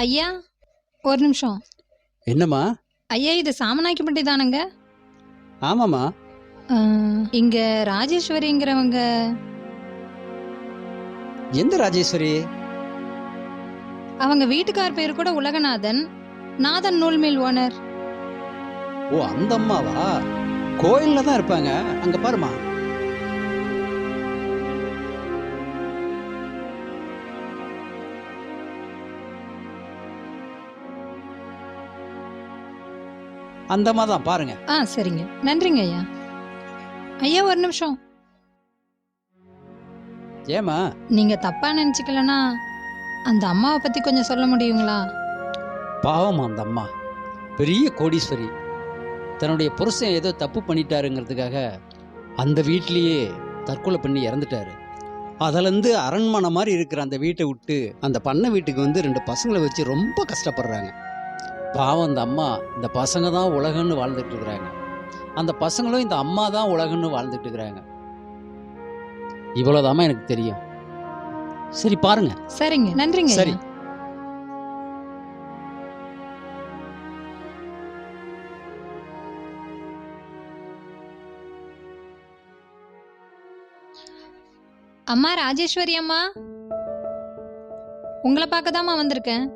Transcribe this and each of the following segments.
ஐயா, ஒரு நிமிஷம். என்னம்மா? ஐயா, இது சாமனாக்கிப்பட்டி தானுங்க? ஆமாம்மா. இங்க ராஜேஸ்வரிங்கிறவங்க. எந்த ராஜேஸ்வரி? அவங்க வீட்டுக்கார் பேரு கூட உலகநாதன். நாதன் நூல் மில் ஓனர். ஓ, அந்த அம்மாவா? கோயில்ல தான் இருப்பாங்க. அங்க பாருமா. அந்த அம்மா தான் பாருங்க. சரிங்க, நன்றிங்க ஐயா. ஐயா, ஒரு நிமிஷம். ஏமா? நீங்க தப்பா நினைச்சுக்கலனா அந்த அம்மாவை பத்தி கொஞ்சம் சொல்ல முடியுங்களா? பாவம், அந்த அம்மா பெரிய கோடீஸ்வரி. தன்னுடைய புருஷன் ஏதோ தப்பு பண்ணிட்டாருங்கிறதுக்காக அந்த வீட்லயே தற்கொலை பண்ணி இறந்துட்டாரு. அதுலேருந்து அரண்மனை மாதிரி இருக்கிற அந்த வீட்டை விட்டு அந்த பண்ணை வீட்டுக்கு வந்து 2 பசங்களை வச்சு ரொம்ப கஷ்டப்படுறாங்க. பாவம், அந்த அம்மா இந்த பசங்க தான் உலகன்னு வாழ்ந்துட்டு இருக்கிறாங்க. அந்த பசங்களும் இந்த அம்மா தான் உலகன்னு வாழ்ந்துட்டு இருக்கிறாங்க. இவ்வளவுதாம்மா எனக்கு தெரியும். சரி, பாருங்க. சரிங்க, நன்றிங்க. சரி. அம்மா ராஜேஸ்வரி அம்மா, உங்களை பார்க்கதாம்மா வந்திருக்கேன்.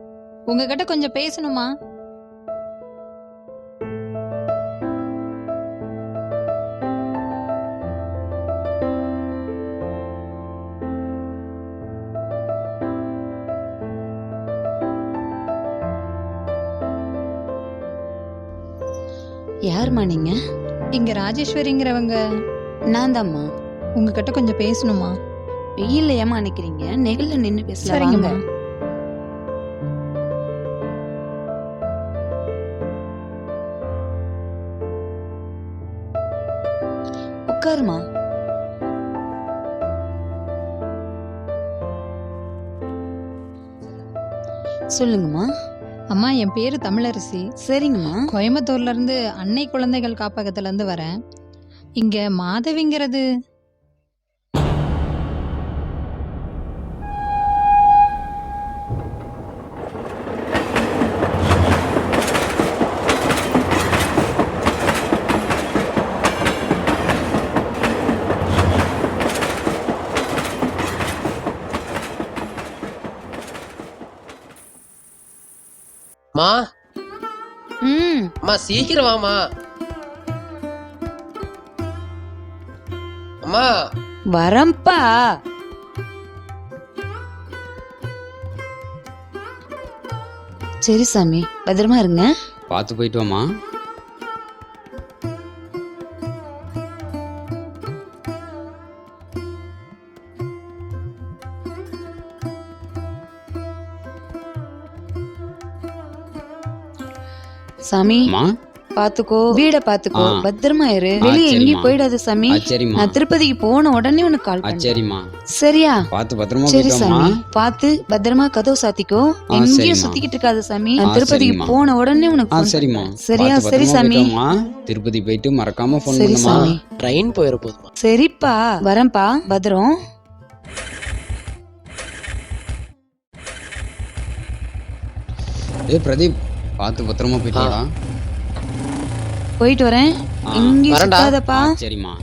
உங்ககிட்ட கொஞ்சம் பேசணுமா? யாருமா நீங்க? இங்க ராஜேஸ்வரிங்கிறவங்க. நான் தான்மா. உங்ககிட்ட கொஞ்சம் பேசணுமா? வெயில்ல ஏமா நிக்கிறீங்க? நெகிழ்ல நின்னு பேசலாம். சரிங்கம்மா. உட்காருமா. சொல்லுங்கம்மா. அம்மா, என் பேரு தமிழரசி. சரிங்கம்மா. கோயம்புத்தூர்ல இருந்து அன்னை குழந்தைகள் காப்பகத்துல இருந்து வரேன். இங்க மாதவிங்கிறது. மா, ம், அம்மா சீக்கிரம் வாமா. அம்மா வரம்பா. சரி சாமி, பத்திரமா இருங்க. பார்த்து போயிட்டு வாமா. சாமி, அம்மா. பாத்துக்கோ, வீட பாத்துக்கோ, ஆ. பத்திரமா இரு. ஆ, வெளியே சரிம்மா. எங்கேயும் போயிடாத சாமி. சரிம்மா. நான் திருப்பதிக்கு போன உடனே உனக்கு கால் பண்றேன். சரிம்மா. சரியா? பார்த்து பத்திரமா சரி போயிட்டு வாமா. சாமி, பார்த்து பத்திரமா கதவு சாத்திக்கோ. ஆ, எங்கேயும் சரிம்மா. சுத்திக்கிட்டு இருக்காத சாமி. நான் திருப்பதிக்கு சரிம்மா. போன உடனே உனக்கு phone சரிம்மா. பண்றேன். சரியா? பார்த்து சரி பத்திரமா சாமி. போயிட்டு வாமா. திருப்பதி போயிட்டு மறக்காம ஃபோன் சரி பண்ணுமா. சாமி. ட்ரெயின் போயிட போதுமா? சரிப்பா, வரேன்ப்பா, பத்திரம். பிரதீப், பார்த்து பத்திரமா போயிட்டு வாடா. போயிட்டு வரேன். ஆ, எங்கேயும் வரேன்டா. சுத்தாதப்பா. சரிம்மா.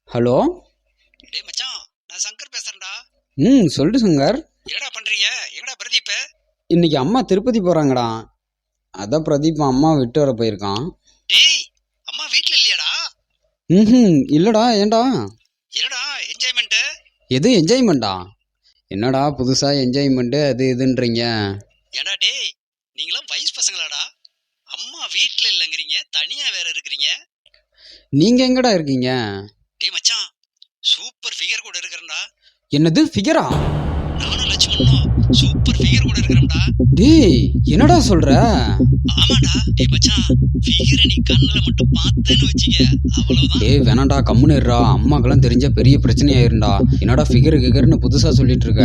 ஹலோ. டேய் மச்சான், நான் சங்கர் பேசுறேன்டா. சொல்லிட்டு சங்கர். என்னடா பண்றீங்க? எங்கடா பிரதீப்? இன்னைக்கு அம்மா திருப்பதி போறாங்கடா. அதான் பிரதீப் அம்மா விட்டு வர போயிருக்கான். டேய், அம்மா வீட்ல இல்லையாடா? இல்லடா. ஏன்டா? என்னடா என்ஜாய்மெண்ட்? எது என்ஜாய்மெண்டா? என்னடா புதுசா என்ஜாய்மெண்ட் அது இதுன்றீங்க? ஏடா டேய், நீங்களாம் வயசு பசங்களாடா. அம்மா வீட்டில் இல்லைங்கிறீங்க, தனியாக வேற இருக்கிறீங்க. நீங்க எங்கடா இருக்கீங்க? டேய் மச்சான், சூப்பர் ஃபிகர் கூட இருக்கிறேன்டா. என்னது ஃபிகரா? நானும் லட்சுமணும் சூப்பர் ஃபிகர் கூட இருக்கிறோம்டா. டேய் என்னடா சொல்ற? ஆமாடா. டேய் மச்சான், ஃபிகரை நீ கண்ணில் மட்டும் பார்த்தேன்னு வச்சுக்க, அவ்வளவுதான். டேய் வேணாண்டா, கம்முன்னு இருடா. அம்மாக்கெல்லாம் தெரிஞ்சா பெரிய பிரச்சனையாயிருண்டா. என்னடா ஃபிகர்னு புதுசா சொல்லிட்டு இருக்க?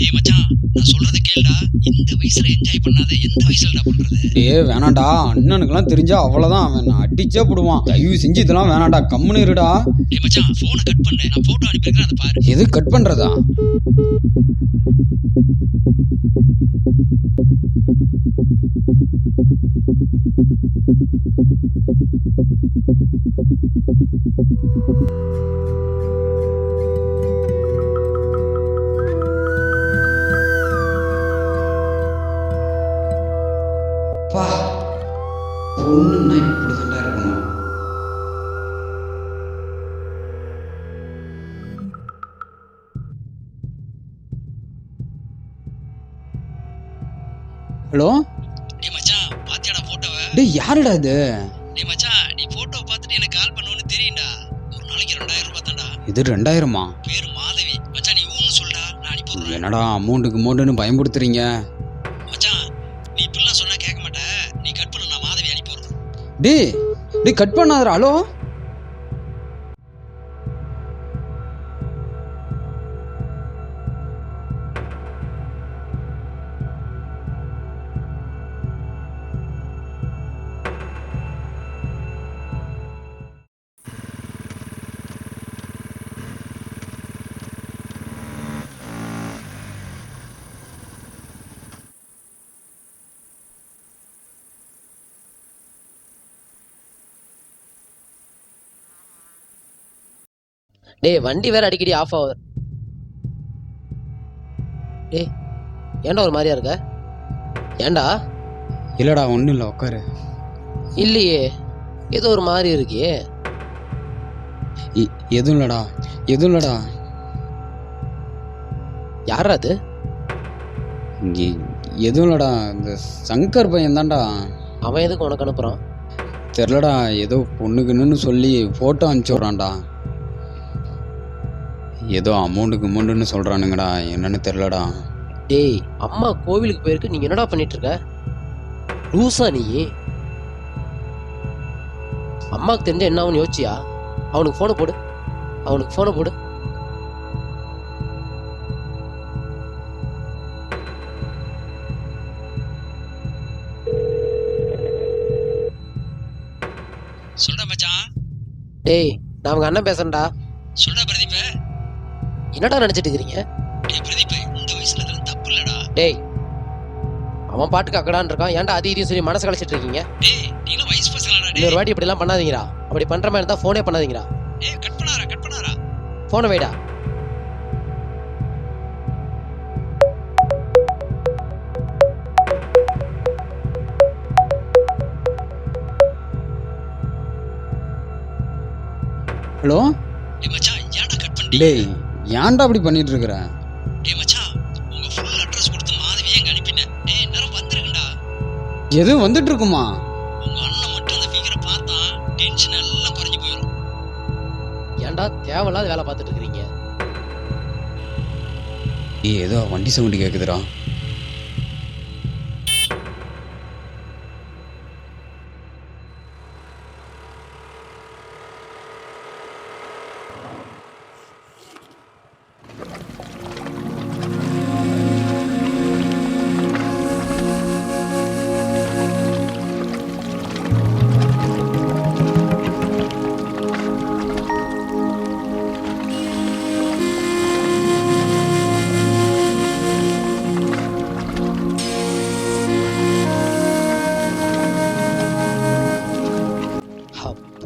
டேய் மச்சான், நான் சொல்றத கேளுடா. இந்த வயசுல என்ஜாய் பண்ணாத எந்த வயசுலடா பண்றது? டேய் வேணாண்டா, அண்ணனுக்கெல்லாம் தெரிஞ்சா அவ்வளவுதான், அவன் அடிச்சே போடுவான். தயவு செஞ்சு இதெல்லாம் வேணாண்டா, கம்முன்னு இருடா. டேய் மச்சான், போனை கட் பண்ணு, நான் போட்டோ அனுப்பியிருக்கேன், அதை பாரு. எது கட் பண்றதா? பா, பொண்ணுன்னா இப்படிதான்டா இருக்கணும். ஹலோ. டேய் மச்சான், பாத்தியாடா போட்டோவை? டேய் யாருடா இது? டேய் மச்சான், நீ போட்டோ பார்த்துட்டு எனக்கு கால் பண்ணுவேன்னு தெரியும்டா. ஒரு நாளைக்கு 2000 ரூபாய் தான்டா. இது 2000மா? பேரு மாதவி. மச்சான் நீ ஊன்னு சொல்டா, நான் அனுப்பி விடுறேன். என்னடா அமௌண்ட்டுன்னு பயன்படுத்துறீங்க? மச்சான், நீ இப்படிலாம் சொன்னா கேட்க மாட்ட. நீ கட் பண்ணு, நான் மாதவி அனுப்பி விடுறேன். டேய் கட் பண்ணாதடா. ஹலோ. டேய் வண்டி வேற அடிக்கடி ஆஃப் ஆகுது. டேய் ஏன்டா ஒரு மாதிரியா இருக்க? ஏன்டா? இல்லடா ஒன்றும் இல்லை, உட்காரு. இல்லையே, ஏதோ ஒரு மாதிரி இருக்கியே. எதுவும் இல்லடா. யாரா அது? எதுவும் இல்லடா, இந்த சங்கர் பையன் தான்டா. அவன் எதுக்கு உனக்கு அனுப்புறான்? தெரிலடா, ஏதோ பொண்ணுக்குன்னு சொல்லி ஃபோட்டோ அனுப்பிச்சி விட்றான்டா. ஏதோ அமௌண்ட்டுன்னு சொல்கிறானுங்கடா, என்னன்னு தெரிலடா. டேய் அம்மா கோவிலுக்கு போயிருக்கு, நீங்க என்னடா பண்ணிட்டு இருக்க? லூசா நீ? அம்மாவுக்கு தெரிஞ்ச என்ன ஆகும்னு யோசிச்சியா? அவனுக்கு ஃபோனை போடு. சொல்டா மச்சான். டேய் நான் அவங்க அண்ணன் பேசுறேன்டா. சொல்டா பிரதீப். என்னடா நினைச்சிட்டு இருக்கிறீங்க? டேய் பிரதீப், இந்த வயசுல இதெல்லாம் தப்பு இல்லடா. டேய் அவன் பாட்டுக்கு அக்கடான் இருக்கான், ஏன்டா அது இதையும் சொல்லி மனசு கழிச்சிட்டு இருக்கீங்க? டேய் நீங்க வயசு பசங்களாடா. டேய் இன்னொரு வாட்டி இப்படி எல்லாம் பண்ணாதீங்கடா. அப்படி பண்ற மாதிரி இருந்தா ஃபோனே பண்ணாதீங்கடா. டேய் கட் பண்ணாரா. ஃபோனை வைடா. ஹலோ. டேய் மச்சான், ஏன்டா கட் பண்ணிட்டீங்க? டேய் ஏன்டா அப்படி பண்ணிட்டு இருக்கிற? டேய் மச்சான், உங்க ஃபுல் அட்ரஸ் கொடுத்து மாதவியே எங்க அனுப்பினேன். டேய் நேரம் வந்துருங்கடா. எது வந்துட்டு இருக்குமா? உங்க அண்ணன் மட்டும் அந்த ஃபிகரை பார்த்தா டென்ஷன் எல்லாம் குறைஞ்சு போயிடும். ஏன்டா தேவையில்லாத வேலை பார்த்துட்டு இருக்கிறீங்க? ஏதோ வண்டி சவுண்டு கேட்குதுடா.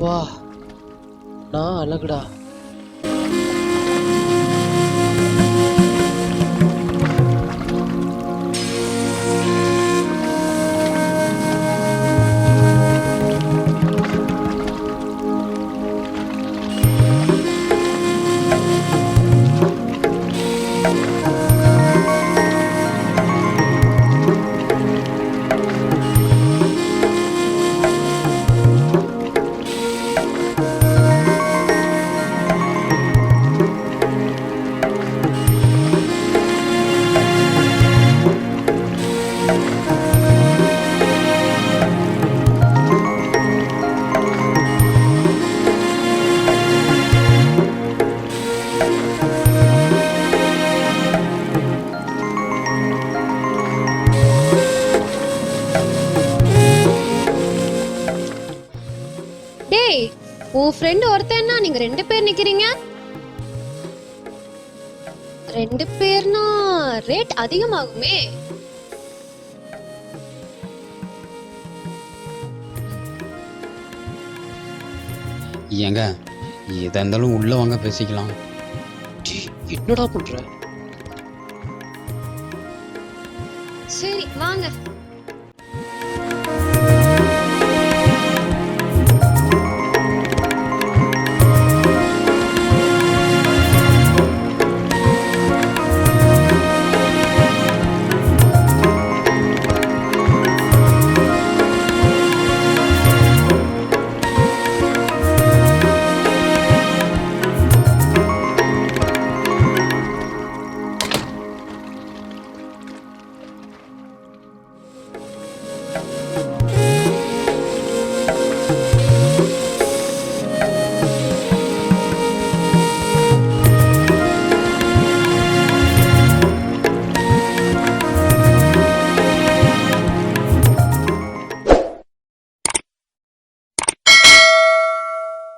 வா நான் அழகுடா. உன் ஃப்ரெண்ட் ஒருத்தன்னா நீங்க 2 பேர் நிக்கிறீங்க. 2 பேர்னா ரேட் அதிகமாகுமே. ஏங்க எதா இருந்தாலும் உள்ள வாங்க பேசிக்கலாம். டேய், என்னடா பண்ற? சரி வாங்க.